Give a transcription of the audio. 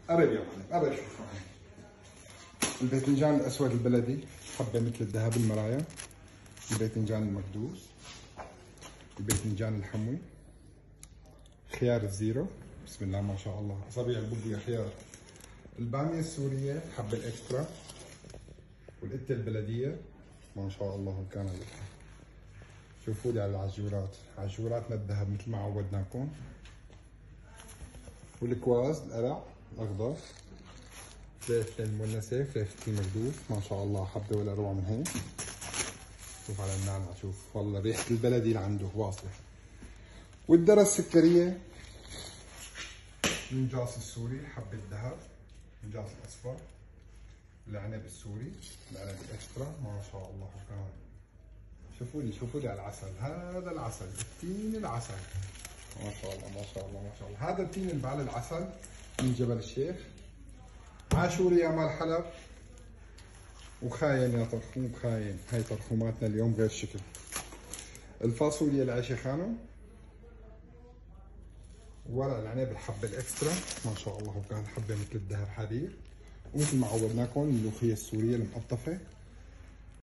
قرب يا معلم، قرب شوف معي. الباذنجان الاسود البلدي حبه مثل الذهب المرايا، الباذنجان المكدوس، الباذنجان الحموي، خيار الزيرو بسم الله ما شاء الله، اصابع البوبيا خيار، الباميه السوريه حبه الاكسترا، والقته البلديه ما شاء الله كان. شوفوا لي على العجورات، عجوراتنا الذهب مثل ما عودناكم، والكواز القرع الاخضر، فلفل المونسه، فلفل المكدوس ما شاء الله حبه ولا اروع من هيك. شوف على النعنع، شوف والله ريحه البلدي اللي عنده واصله. والذره السكريه، النجاص السوري حبه ذهب، النجاص الاصفر، العنب السوري، العنب الاكسترا ما شاء الله كان. شوفوا لي على العسل، هذا العسل التين العسل ما شاء الله ما شاء الله ما شاء الله. هذا التين اللي بعلى العسل من جبل الشيخ. عاشوري يا مال حلب، وخاين يا طرخوم خاين. هاي طرخوماتنا اليوم غير شكل. الفاصوليا العيشة خانم، ورق العنب الحبة الاكسترا ما شاء الله كان حبة مثل الذهب حرير. ومثل ما عودناكم الملوخية السورية المقطفة